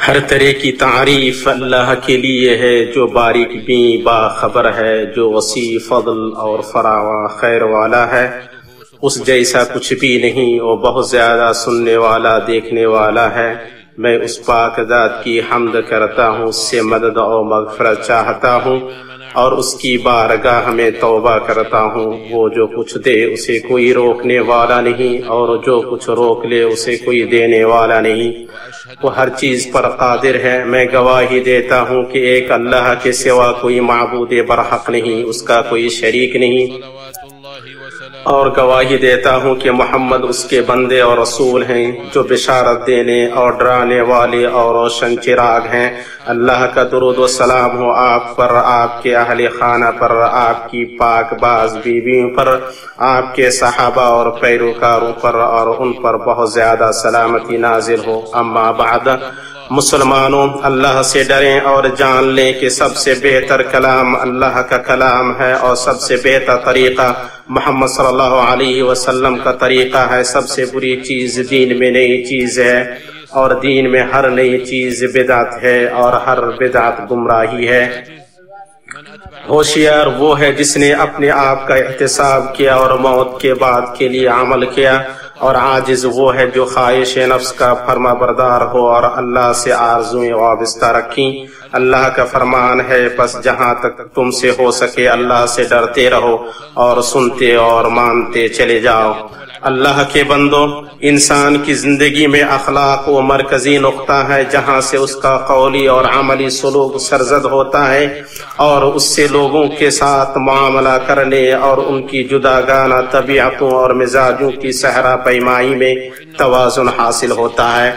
ہر طرح کی تعریف اللہ کے لیے ہے جو باریک بین باخبر ہے، جو وسیع فضل اور فراواں خیر والا ہے، اس جیسا کچھ بھی نہیں، وہ بہت زیادہ سننے والا دیکھنے والا ہے۔ میں اس پاک ذات کی حمد کرتا ہوں، اس سے مدد اور مغفرت چاہتا ہوں اور اس کی بارگاہ میں توبہ کرتا ہوں۔ وہ جو کچھ دے اسے کوئی روکنے والا نہیں، اور جو کچھ روک لے اسے کوئی دینے والا نہیں۔ وہ ہر چیز پر قادر ہے۔ میں گواہی دیتا ہوں کہ ایک اللہ کے سوا کوئی معبود برحق نہیں، اس کا کوئی شریک نہیں، اور گواہی دیتا ہوں کہ محمد اس کے بندے اور رسول ہیں، جو بشارت دینے اور ڈرانے والے اور روشن چراغ ہیں۔ اللہ کا درود و سلام ہو آپ پر، آپ کے اہل خانہ پر، آپ کی پاک باز بیویوں پر، آپ کے صحابہ اور پیروکاروں پر، اور ان پر بہت زیادہ سلامتی نازل ہو۔ اما بعد، مسلمانوں، اللہ سے ڈریں اور جان لیں کہ سب سے بہتر کلام اللہ کا کلام ہے، اور سب سے بہتر طریقہ محمد صلی اللہ علیہ وسلم کا طریقہ ہے۔ سب سے بری چیز دین میں نئی چیز ہے، اور دین میں ہر نئی چیز بدعت ہے، اور ہر بدعت گمراہی ہے۔ ہوشیار وہ ہے جس نے اپنے آپ کا احتساب کیا اور موت کے بعد کے لیے عمل کیا، اور عاجز وہ ہے جو خواہش نفس کا فرما بردار ہو اور اللہ سے آرزویں وابستہ رکھیں۔ اللہ کا فرمان ہے، پس جہاں تک تم سے ہو سکے اللہ سے ڈرتے رہو اور سنتے اور مانتے چلے جاؤ۔ اللہ کے بندوں، انسان کی زندگی میں اخلاق وہ مرکزی نقطہ ہے جہاں سے اس کا قولی اور عملی سلوک سرزد ہوتا ہے، اور اس سے لوگوں کے ساتھ معاملہ کرنے اور ان کی جداگانہ طبیعتوں اور مزاجوں کی صحرا پیمائی میں توازن حاصل ہوتا ہے۔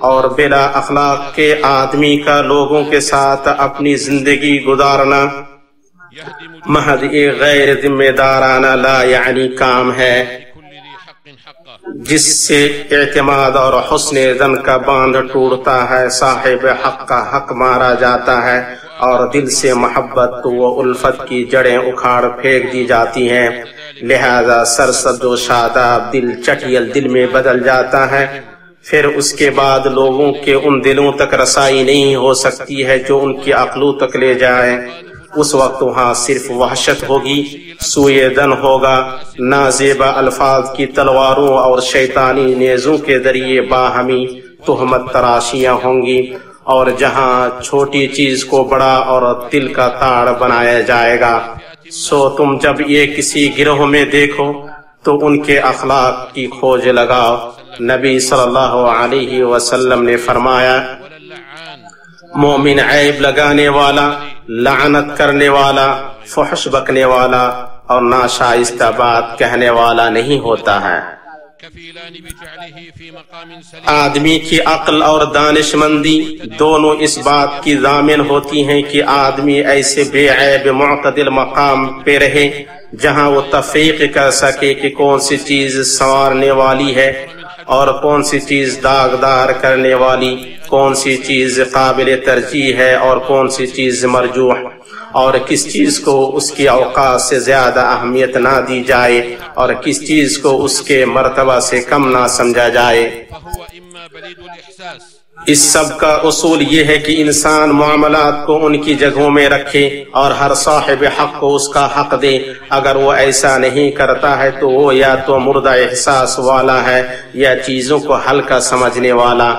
اور بلا اخلاق کے آدمی کا لوگوں کے ساتھ اپنی زندگی گزارنا محض ایک غیر ذمہ دارانہ لا یعنی کام ہے، جس سے اعتماد اور حسن ظن کا باندھ ٹوٹتا ہے، صاحب حق کا حق مارا جاتا ہے، اور دل سے محبت و الفت کی جڑیں اکھاڑ پھینک دی جاتی ہیں۔ لہذا سرسبز و شاداب دل چٹیل دل میں بدل جاتا ہے۔ پھر اس کے بعد لوگوں کے ان دلوں تک رسائی نہیں ہو سکتی ہے جو ان کی عقلوں تک لے جائے۔ اس وقت وہاں صرف وحشت ہوگی، سوئے دن ہوگا، نازیبا الفاظ کی تلواروں اور شیطانی نیزوں کے ذریعے باہمی تہمت تراشیاں ہوں گی، اور جہاں چھوٹی چیز کو بڑا اور دل کا تاڑ بنایا جائے گا۔ سو تم جب یہ کسی گروہ میں دیکھو تو ان کے اخلاق کی کھوج لگاؤ۔ نبی صلی اللہ علیہ وسلم نے فرمایا، مومن عیب لگانے والا، لعنت کرنے والا، فحش بکنے والا اور ناشائستہ بات کہنے والا نہیں ہوتا ہے۔ آدمی کی عقل اور دانش مندی دونوں اس بات کی ضامن ہوتی ہیں کہ آدمی ایسے بے عیب معتدل مقام پہ رہے جہاں وہ تفریق کر سکے کہ کون سی چیز سنوارنے والی ہے اور کون سی چیز داغدار کرنے والی، کون سی چیز قابل ترجیح ہے اور کون سی چیز مرجوح، اور کس چیز کو اس کی اوقات سے زیادہ اہمیت نہ دی جائے اور کس چیز کو اس کے مرتبہ سے کم نہ سمجھا جائے۔ اس سب کا اصول یہ ہے کہ انسان معاملات کو ان کی جگہوں میں رکھے اور ہر صاحب حق کو اس کا حق دے۔ اگر وہ ایسا نہیں کرتا ہے تو وہ یا تو مردہ احساس والا ہے یا چیزوں کو ہلکا سمجھنے والا،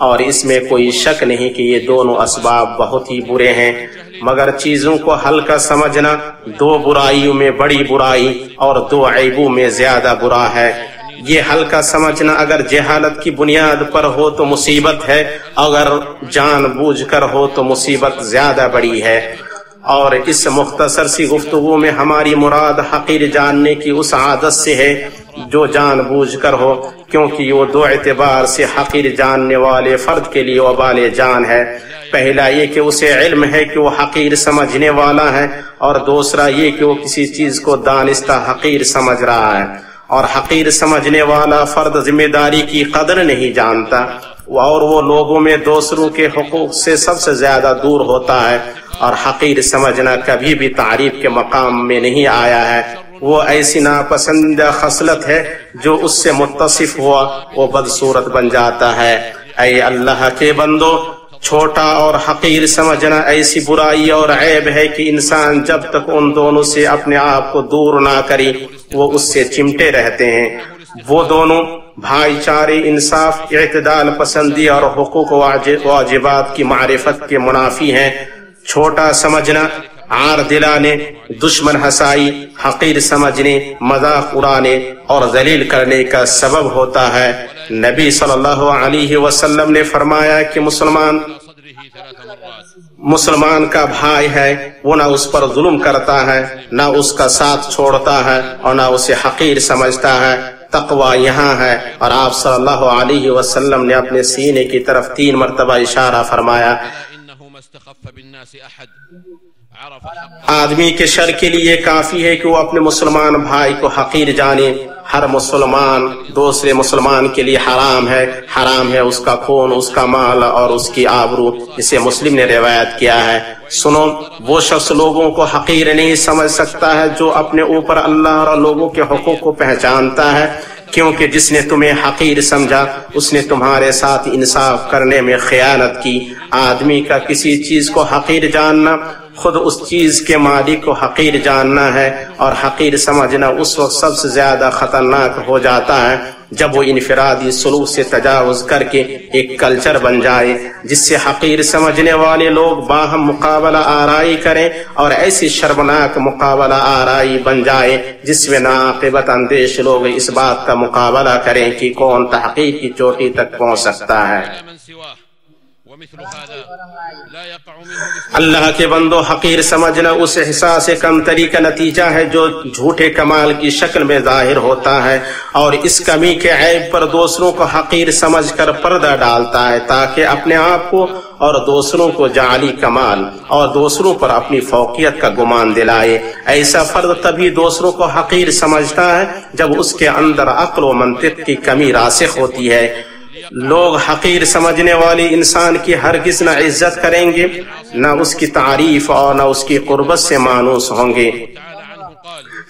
اور اس میں کوئی شک نہیں کہ یہ دونوں اسباب بہت ہی برے ہیں۔ مگر چیزوں کو ہلکا سمجھنا دو برائیوں میں بڑی برائی اور دو عیبوں میں زیادہ برا ہے۔ یہ ہلکا سمجھنا اگر جہالت کی بنیاد پر ہو تو مصیبت ہے، اگر جان بوجھ کر ہو تو مصیبت زیادہ بڑی ہے۔ اور اس مختصر سی گفتگو میں ہماری مراد حقیر جاننے کی اس عادت سے ہے جو جان بوجھ کر ہو، کیونکہ وہ دو اعتبار سے حقیر جاننے والے فرد کے لیے وبال جان ہے۔ پہلا یہ کہ اسے علم ہے کہ وہ حقیر سمجھنے والا ہے، اور دوسرا یہ کہ وہ کسی چیز کو دانستہ حقیر سمجھ رہا ہے۔ اور حقیر سمجھنے والا فرد ذمہ داری کی قدر نہیں جانتا، اور وہ لوگوں میں دوسروں کے حقوق سے سب سے زیادہ دور ہوتا ہے، اور حقیر سمجھنا کبھی بھی تعریف کے مقام میں نہیں آیا ہے۔ وہ ایسی ناپسندیدہ خصلت ہے جو اس سے متصف ہوا وہ بدصورت بن جاتا ہے۔ اے اللہ کے بندو، چھوٹا اور حقیر سمجھنا ایسی برائی اور عیب ہے کہ انسان جب تک ان دونوں سے اپنے آپ کو دور نہ کرے وہ اس سے چمٹے رہتے ہیں۔ وہ دونوں بھائی چارے، انصاف، اعتدال پسندی اور حقوق و واجبات کی معرفت کے منافی ہیں۔ چھوٹا سمجھنا، عار دلانے، دشمن ہسائی، حقیر سمجھنے، مذاق اڑانے اور ذلیل کرنے کا سبب ہوتا ہے۔ نبی صلی اللہ علیہ وسلم نے فرمایا کہ مسلمان کا بھائی ہے، وہ نہ اس پر ظلم کرتا ہے، نہ اس کا ساتھ چھوڑتا ہے اور نہ اسے حقیر سمجھتا ہے۔ تقوی یہاں ہے، اور آپ صلی اللہ علیہ وسلم نے اپنے سینے کی طرف 3 مرتبہ اشارہ فرمایا۔ آدمی کے شر کے لیے کافی ہے کہ وہ اپنے مسلمان بھائی کو حقیر جانے۔ ہر مسلمان دوسرے مسلمان کے لیے حرام ہے اس کا خون، اس کا مال اور اس کی آبرو، اسے مسلم نے روایت کیا ہے۔ سنو، وہ شخص لوگوں کو حقیر نہیں سمجھ سکتا ہے جو اپنے اوپر اللہ اور لوگوں کے حقوق کو پہچانتا ہے، کیونکہ جس نے تمہیں حقیر سمجھا اس نے تمہارے ساتھ انصاف کرنے میں خیانت کی۔ آدمی کا کسی چیز کو حقیر جاننا خود اس چیز کے مالک کو حقیر جاننا ہے، اور حقیر سمجھنا اس وقت سب سے زیادہ خطرناک ہو جاتا ہے جب وہ انفرادی سلوک سے تجاوز کر کے ایک کلچر بن جائے، جس سے حقیر سمجھنے والے لوگ باہم مقابلہ آرائی کریں اور ایسی شرمناک مقابلہ آرائی بن جائے جس میں ناعاقبت اندیش لوگ اس بات کا مقابلہ کریں کہ کون تحقیق کی چوٹی تک پہنچ سکتا ہے۔ اللہ کے بندو، حقیر سمجھنا اس احساس کمتری کا نتیجہ ہے جو جھوٹے کمال کی شکل میں ظاہر ہوتا ہے، اور اس کمی کے عیب پر دوسروں کو حقیر سمجھ کر پردہ ڈالتا ہے تاکہ اپنے آپ کو اور دوسروں کو جعلی کمال اور دوسروں پر اپنی فوقیت کا گمان دلائے۔ ایسا فرد تبھی دوسروں کو حقیر سمجھتا ہے جب اس کے اندر عقل و منطق کی کمی راسخ ہوتی ہے۔ لوگ حقیر سمجھنے والے انسان کی ہرگز نہ عزت کریں گے، نہ اس کی تعریف اور نہ اس کی قربت سے مانوس ہوں گے،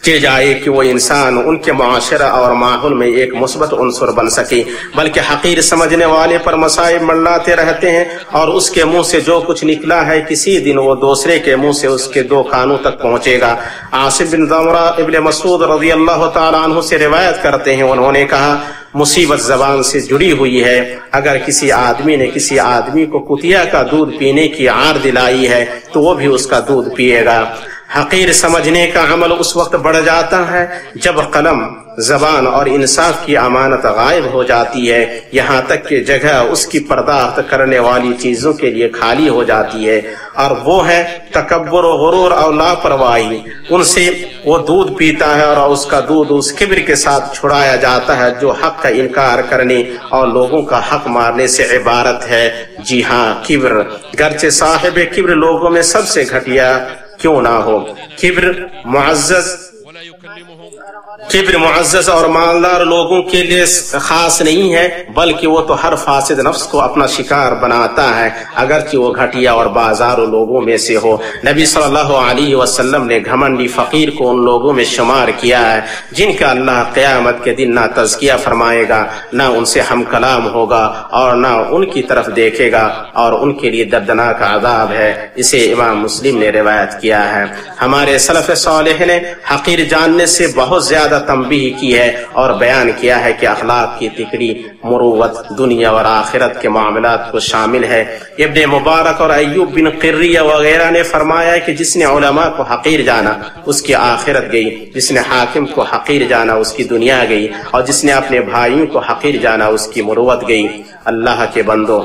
کہ جائے کہ وہ انسان ان کے معاشرہ اور ماحول میں ایک مثبت عنصر بن سکے، بلکہ حقیر سمجھنے والے پر مصائب منڈلاتے رہتے ہیں، اور اس کے منہ سے جو کچھ نکلا ہے کسی دن وہ دوسرے کے منہ سے اس کے 2 کانوں تک پہنچے گا۔ عاصم بن ضمرہ ابن مسعود رضی اللہ تعالیٰ عنہ سے روایت کرتے ہیں، انہوں نے کہا، مصیبت زبان سے جڑی ہوئی ہے۔ اگر کسی آدمی نے کسی آدمی کو کتیا کا دودھ پینے کی عار دلائی ہے تو وہ بھی اس کا دودھ پیے گا۔ حقیر سمجھنے کا عمل اس وقت بڑھ جاتا ہے جب قلم، زبان اور انصاف کی امانت غائب ہو جاتی ہے، یہاں تک کہ جگہ اس کی پرداخت کرنے والی چیزوں کے لیے خالی ہو جاتی ہے، اور وہ ہے تکبر و غرور اور لاپرواہی۔ ان سے وہ دودھ پیتا ہے اور اس کا دودھ اس کبر کے ساتھ چھڑایا جاتا ہے جو حق کا انکار کرنے اور لوگوں کا حق مارنے سے عبارت ہے۔ جی ہاں، کبر، گرچہ صاحب کبر لوگوں میں سب سے گھٹیا کیوں نہ ہو، کبر معزز اور مالدار لوگوں کے لیے خاص نہیں ہے، بلکہ وہ تو ہر فاسد نفس کو اپنا شکار بناتا ہے، اگرچہ وہ گھٹیا اور بازار لوگوں میں سے ہو۔ نبی صلی اللہ علیہ وسلم نے گھمنڈی فقیر کو ان لوگوں میں شمار کیا ہے جن کا اللہ قیامت کے دن نہ تزکیہ فرمائے گا، نہ ان سے ہم کلام ہوگا اور نہ ان کی طرف دیکھے گا، اور ان کے لیے دردناک عذاب ہے۔ اسے امام مسلم نے روایت کیا ہے۔ ہمارے سلف صالح نے حقیر جاننے سے بہت زیادہ تنبیہ کی ہے اور بیان کیا ہے کہ اخلاق کی تکڑی مروت دنیا اور آخرت کے معاملات کو شامل ہے۔ ابن مبارک اور ایوب بن قریہ وغیرہ نے فرمایا کہ جس نے علماء کو حقیر جانا اس کی آخرت گئی، جس نے حاکم کو حقیر جانا اس کی دنیا گئی، اور جس نے اپنے بھائیوں کو حقیر جانا اس کی مروت گئی۔ اللہ کے بندو،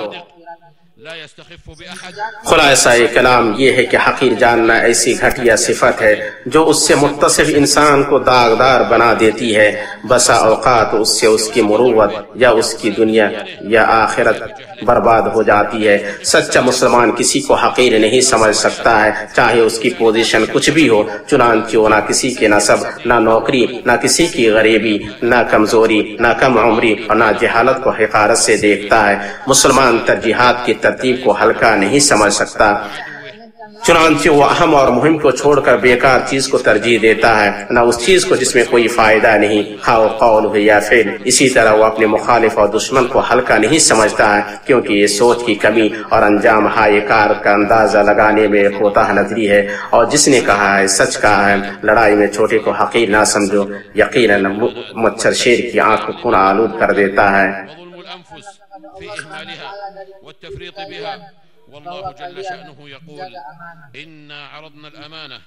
خلاصہ کلام یہ ہے کہ حقیر جاننا ایسی گھٹیا صفت ہے جو اس سے متصف انسان کو داغدار بنا دیتی ہے۔ بسا اوقات اس سے اس کی مروت یا اس کی دنیا یا آخرت برباد ہو جاتی ہے۔ سچا مسلمان کسی کو حقیر نہیں سمجھ سکتا ہے، چاہے اس کی پوزیشن کچھ بھی ہو، چنانچہ وہ نہ کسی کے نسب، نہ نوکری، نہ کسی کی غریبی، نہ کمزوری، نہ کم عمری اور نہ جہالت کو حقارت سے دیکھتا ہے۔ مسلمان ترجیحات کی ترتیب کو ہلکا نہیں سمجھ سکتا۔ چنانچہ وہ اہم اور مہم کو چھوڑ کر بیکار چیز کو ترجیح دیتا ہے، نہ اس چیز کو جس میں کوئی فائدہ نہیں، خواہ وہ قول ہو یا فعل۔ اسی طرح وہ اپنے مخالف اور دشمن کو ہلکا نہیں سمجھتا ہے، کیونکہ یہ سوچ کی کمی اور انجام ہائے کار کا اندازہ لگانے میں کوتاہ نظری ہے۔ اور جس نے کہا ہے، سچ کہا ہے، لڑائی میں چھوٹے کو حقیر نہ سمجھو، یقیناً مچھر شیر کی آنکھ کو خون آلود کر دیتا ہے۔ والله جل شأنه يقول إنا عرضنا الأمانة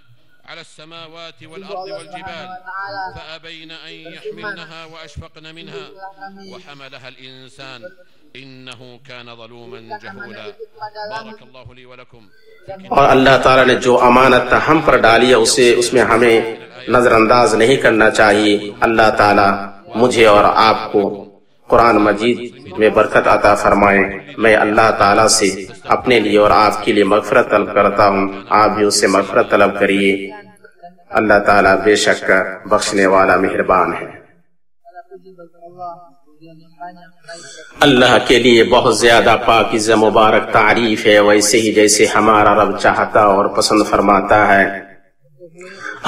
على السماوات والأرض والجبال فأبين أن يحملنها وأشفقن منها وحملها الإنسان إنه كان ظلوما جهولا بارك الله لي ولكم۔ اور اللہ تعالیٰ نے جو امانت ہم پر ڈالی ہے اس میں ہمیں نظر انداز نہیں کرنا چاہیے۔ اللہ تعالیٰ مجھے اور آپ کو قرآن مجید میں برکت عطا فرمائے۔ میں اللہ تعالیٰ سے اپنے لیے اور آپ کے لیے مغفرت طلب کرتا ہوں، آپ بھی اس سے مغفرت طلب کریے۔ اللہ تعالیٰ بے شک بخشنے والا مہربان ہے۔ اللہ کے لیے بہت زیادہ پاکیزہ مبارک تعریف ہے، ویسے ہی جیسے ہمارا رب چاہتا اور پسند فرماتا ہے۔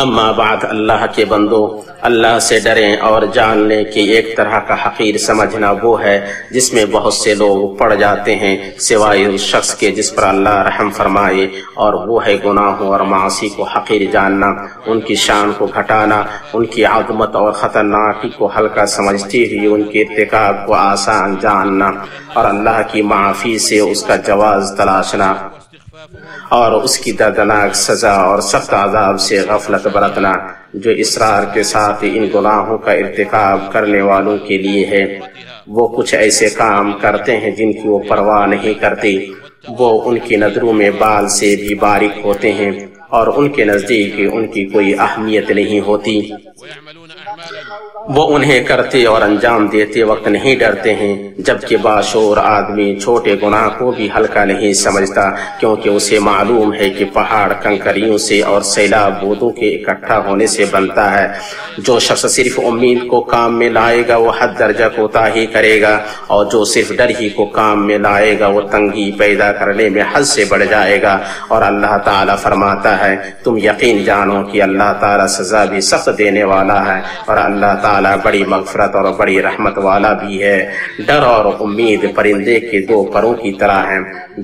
اما بعد، اللہ کے بندو، اللہ سے ڈریں اور جان لیں کہ ایک طرح کا حقیر سمجھنا وہ ہے جس میں بہت سے لوگ پڑ جاتے ہیں سوائے اس شخص کے جس پر اللہ رحم فرمائے، اور وہ ہے گناہوں اور معاصی کو حقیر جاننا، ان کی شان کو گھٹانا، ان کی عظمت اور خطرناکی کو ہلکا سمجھتے ہوئے ان کے ارتکاب کو آسان جاننا، اور اللہ کی معافی سے اس کا جواز تلاشنا، اور اس کی دردناک سزا اور سخت عذاب سے غفلت برتنا، جو اصرار کے ساتھ ان گناہوں کا ارتکاب کرنے والوں کے لیے ہے۔ وہ کچھ ایسے کام کرتے ہیں جن کی وہ پرواہ نہیں کرتے، وہ ان کی نظروں میں بال سے بھی باریک ہوتے ہیں، اور ان کے نزدیک ان کی کوئی اہمیت نہیں ہوتی۔ وہ انہیں کرتے اور انجام دیتے وقت نہیں ڈرتے ہیں، جبکہ باشعور آدمی چھوٹے گناہ کو بھی ہلکا نہیں سمجھتا، کیونکہ اسے معلوم ہے کہ پہاڑ کنکریوں سے اور سیلاب بودوں کے اکٹھا ہونے سے بنتا ہے۔ جو شخص صرف امید کو کام میں لائے گا وہ حد درجہ کوتاہی کرے گا، اور جو صرف ڈر ہی کو کام میں لائے گا وہ تنگی پیدا کرنے میں حد سے بڑھ جائے گا۔ اور اللہ تعالیٰ فرماتا ہے، تم یقین جانو کہ اللہ تعالیٰ سزا بھی سخت دینے والا ہے، اور اللہ تعالیٰ بڑی مغفرت اور بڑی رحمت والا بھی ہے۔ ڈر اور امید پرندے کے دو پروں کی طرح ہیں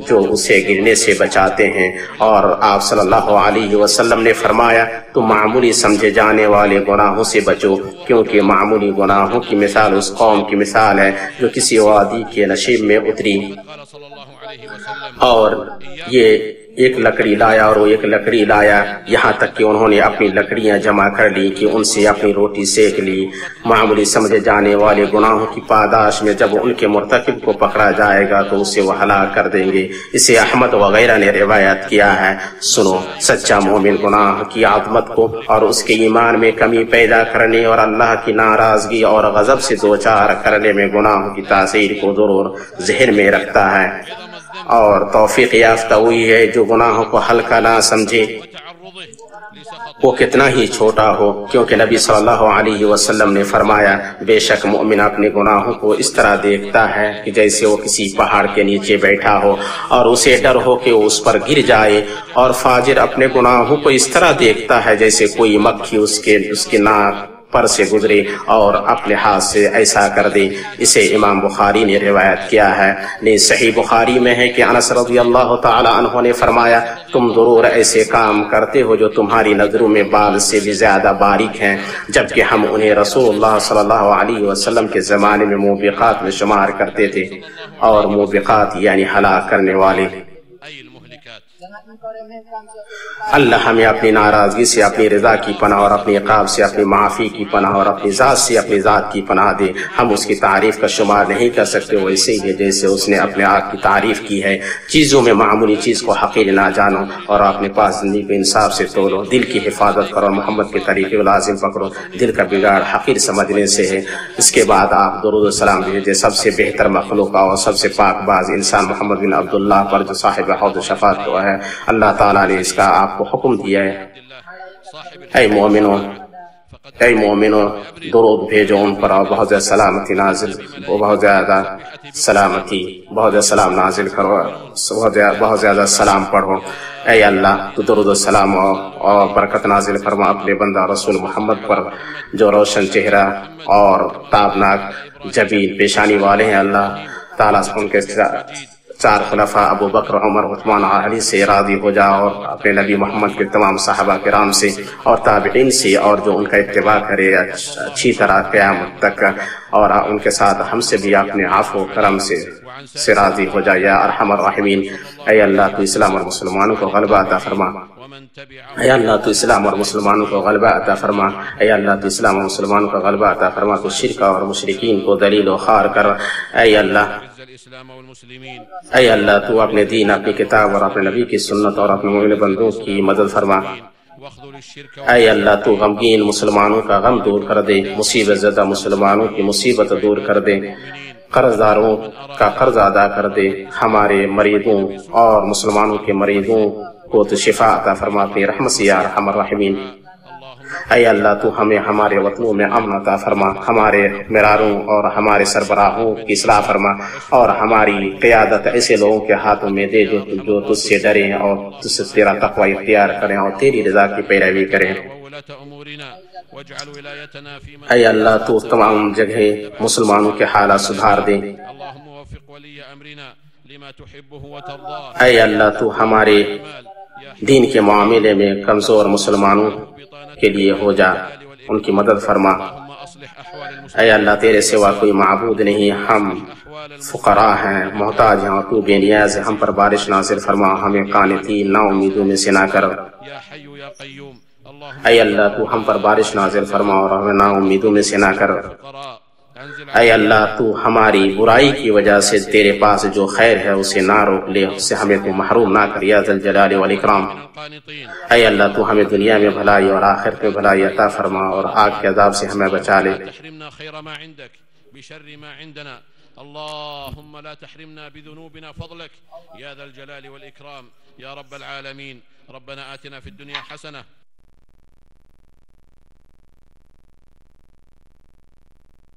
جو اسے گرنے سے بچاتے ہیں، اور آپ صلی اللہ علیہ وسلم نے فرمایا، تم معمولی سمجھے جانے والے گناہوں سے بچو، کیونکہ معمولی گناہوں کی مثال اس قوم کی مثال ہے جو کسی وادی کے نشیب میں اتری، اور یہ ایک لکڑی لایا اور وہ ایک لکڑی لایا، یہاں تک کہ انہوں نے اپنی لکڑیاں جمع کر لی کہ ان سے اپنی روٹی سیک لی۔ معمولی سمجھے جانے والے گناہوں کی پاداش میں جب ان کے مرتکب کو پکڑا جائے گا تو اسے وہ ہلاک کر دیں گے۔ اسے احمد وغیرہ نے روایت کیا ہے۔ سنو، سچا مومن گناہ کی عظمت کو اور اس کے ایمان میں کمی پیدا کرنے اور اللہ کی ناراضگی اور غضب سے دوچار کرنے میں گناہوں کی تاثیر کو ضرور ذہن میں رکھتا ہے، اور توفیق یافتہ ہوئی ہے جو گناہوں کو ہلکا نہ سمجھے، وہ کتنا ہی چھوٹا ہو، کیونکہ نبی صلی اللہ علیہ وسلم نے فرمایا، بے شک مومن اپنے گناہوں کو اس طرح دیکھتا ہے کہ جیسے وہ کسی پہاڑ کے نیچے بیٹھا ہو اور اسے ڈر ہو کہ وہ اس پر گر جائے، اور فاجر اپنے گناہوں کو اس طرح دیکھتا ہے جیسے کوئی مکھی اس کے ناک پر سے گزرے اور اپنے ہاتھ سے ایسا کر دے۔ اسے امام بخاری نے روایت کیا ہے۔ صحیح بخاری میں ہے کہ انس رضی اللہ تعالی عنہ نے فرمایا، تم ضرور ایسے کام کرتے ہو جو تمہاری نظروں میں بال سے بھی زیادہ باریک ہیں، جبکہ ہم انہیں رسول اللہ صلی اللہ علیہ وسلم کے زمانے میں موبقات میں شمار کرتے تھے، اور موبقات یعنی ہلاک کرنے والے۔ اللہ ہمیں اپنی ناراضگی سے اپنی رضا کی پناہ اور اپنی عقاب سے اپنی معافی کی پناہ اور اپنی ذات سے اپنی ذات کی پناہ دے۔ ہم اس کی تعریف کا شمار نہیں کر سکتے، ویسے ہی جیسے اس نے اپنے آپ کی تعریف کی ہے۔ چیزوں میں معمولی چیز کو حقیر نہ جانو، اور اپنے پاس زندگی کو انصاف سے تولو۔ دل کی حفاظت کرو، محمد کے طریقے لازم پکڑو۔ دل کا بگاڑ حقیر سمجھنے سے ہے۔ اس کے بعد آپ درود و سلام بھیجیے سب سے بہتر مخلوق اور سب سے پاک باز انسان محمد بن عبداللہ پر، جو صاحب حوض شفاعت کو ہے۔ اللہ تعالیٰ نے اس کا آپ کو حکم دیا ہے، اے مومنوں، اے مومنو درود بھیجو ان پر اور بہت زیادہ سلامتی نازل، بہت زیادہ سلامتی، بہت زیادہ سلام نازل کرو، بہت زیادہ سلام پڑھو۔ اے اللہ تو درود و سلام اور برکت نازل فرما اپنے بندہ رسول محمد پر جو روشن چہرہ اور تابناک جبین پیشانی والے ہیں۔ اللہ تعالیٰ ان کے چار خلفاء ابو بکر، عمر، عثمان اور علی سے راضی ہو جا، اور اپنے نبی محمد کے تمام صحابہ کرام سے اور تابعین سے، اور جو ان کا اتباع کرے اچھی طرح قیامت تک، اور ان کے ساتھ ہم سے بھی اپنے عفو و کرم سے راضی ہو جا یا ارحم الراحمین۔ اے اللہ تو اسلام اور مسلمانوں کو غلبہ عطا فرما، اے اللہ تو اسلام اور مسلمانوں کو غلبہ عطا فرما، اے اللہ تو اسلام اور مسلمانوں کو غلبہ عطا فرما، تو شرک اور مشرکین کو ذلیل و خوار کر۔ اے اللہ تو اپنے دین، اپنی کتاب اور اپنے نبی کی سنت اور اپنے مومن بندوں کی مدد فرما۔ اے اللہ تو غمگین مسلمانوں کا غم دور کر دے، مصیبت زدہ مسلمانوں کی مصیبت دور کر دے، قرض داروں کا قرض ادا کر دے، ہمارے مریضوں اور مسلمانوں کے مریضوں کو تو شفا عطا فرما اپنی رحمت سے یا ارحم الراحمین۔ اے اللہ تو ہمیں ہمارے وطنوں میں امن عطا فرما، ہمارے مراروں اور ہمارے سربراہوں کی اصلاح فرما، اور ہماری قیادت ایسے لوگوں کے ہاتھوں میں دے جو تجھ سے ڈریں اور تجھ سے تیرا تقوی اختیار کریں اور تیری رضا کی پیروی کریں۔ اے اللہ تو تمام جگہ مسلمانوں کے حالات سدھار دے۔ اے اللہ تو ہمارے دین کے معاملے میں کمزور مسلمانوں کے لیے ہو جا، ان کی مدد فرما۔ اے اللہ تیرے سوا کوئی معبود نہیں، ہم فقراء ہیں، محتاج ہیں، اور تو بے نیاز ہے، ہم پر بارش نازل فرما، ہمیں قانتین نا امیدوں میں سے نہ کر۔ اے اللہ تو ہم پر بارش نازل فرما اور ہمیں نا امیدوں میں سے نہ کر۔ اے اللہ تو ہماری برائی کی وجہ سے تیرے پاس جو خیر ہے اسے نہ روک لے، اس سے ہمیں تو محروم نہ کر یا ذا الجلال والاکرام۔ اے اللہ تو ہمیں دنیا میں بھلائی اور آخرت میں بھلائی عطا فرما، اور آگ کے عذاب سے ہمیں بچا لے۔ اللهم لا تحرمنا بذنوبنا فضلك يا ذا الجلال والإكرام يا رب العالمين. ربنا آتنا في الدنيا حسنة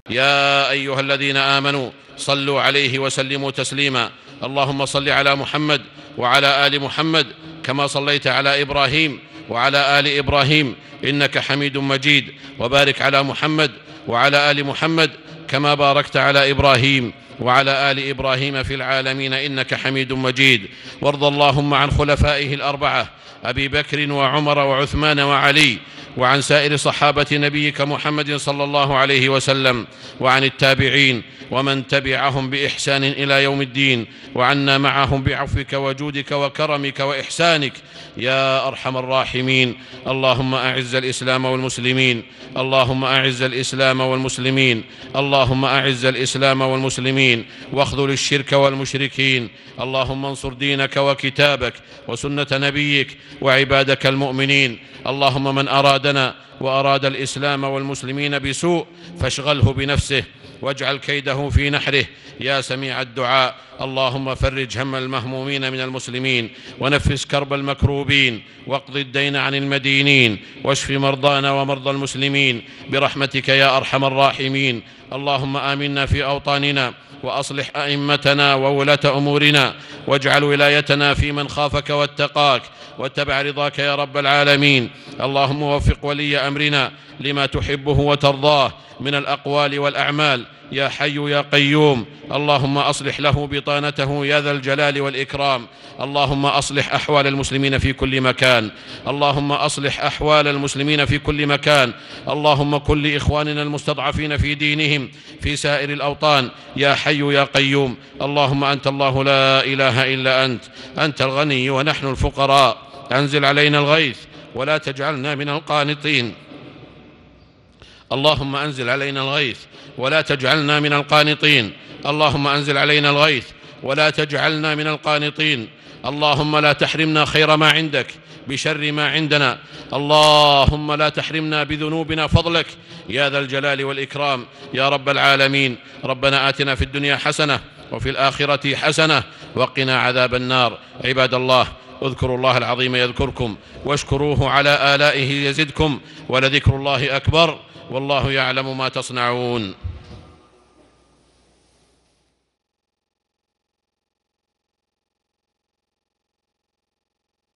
يا أيها الذين آمنوا صلوا عليه وسلموا تسليما. اللهم صل على محمد وعلى آل محمد كما صليت على إبراهيم وعلى آل إبراهيم إنك حميد مجيد، وبارك على محمد وعلى آل محمد كما باركت على إبراهيم وعلى آل إبراهيم في العالمين إنك حميد مجيد. وارض اللهم عن خلفائه الأربعة أبي بكر وعمر وعثمان وعلي، وعن سائر صحابة نبيك محمد صلى الله عليه وسلم، وعن التابعين ومن تبعهم بإحسان إلى يوم الدين، وعنا معهم بعفوك وجودك وكرمك وإحسانك يا أرحم الراحمين. اللهم أعز الإسلام والمسلمين، اللهم أعز الإسلام والمسلمين، اللهم أعز الإسلام والمسلمين، واخذل الشرك والمشركين. اللهم انصر دينك وكتابك وسنة نبيك وعبادك المؤمنين. اللهم من أرادنا وأراد الإسلام والمسلمين بسوء فاشغله بنفسه واجعل كيده في نحره يا سميع الدعاء. اللهم فرج هم المهمومين من المسلمين، ونفس كرب المكروبين، واقض الدين عن المدينين، واشف مرضانا ومرضى المسلمين برحمتك يا أرحم الراحمين. اللهم آمنا في أوطاننا، وأصلح أئمتنا وولاة أمورنا، واجعل ولايتنا في من خافك واتقاك واتبع رضاك يا رب العالمين. اللهم وفق ولي أمرنا لما تحبه وترضاه من الأقوال والأعمال يا حي يا قيوم. اللهم أصلح له بطانته يا ذا الجلال والإكرام. اللهم أصلح أحوال المسلمين في كل مكان، اللهم أصلح أحوال المسلمين في كل مكان. اللهم كن لإخواننا المستضعفين في دينهم في سائر الأوطان يا حي يا قيوم. اللهم أنت الله لا إله إلا أنت، أنت الغني ونحن الفقراء. أنزل علينا الغيث ولا تجعلنا من القانطين. اللهم أنزل علينا الغيث ولا تجعلنا من القانطين. اللهم أنزل علينا الغيث ولا تجعلنا من القانطين. اللهم لا تحرمنا خير ما عندك بشر ما عندنا. اللهم لا تحرمنا بذنوبنا فضلك يا ذا الجلال والإكرام يا رب العالمين. ربنا آتنا في الدنيا حسنة وفي الآخرة حسنة وقنا عذاب النار. عباد الله، اذكروا الله العظيم يذكركم واشكروه على آلائه يزدكم ولذكر الله أكبر والله يعلم ما تصنعون.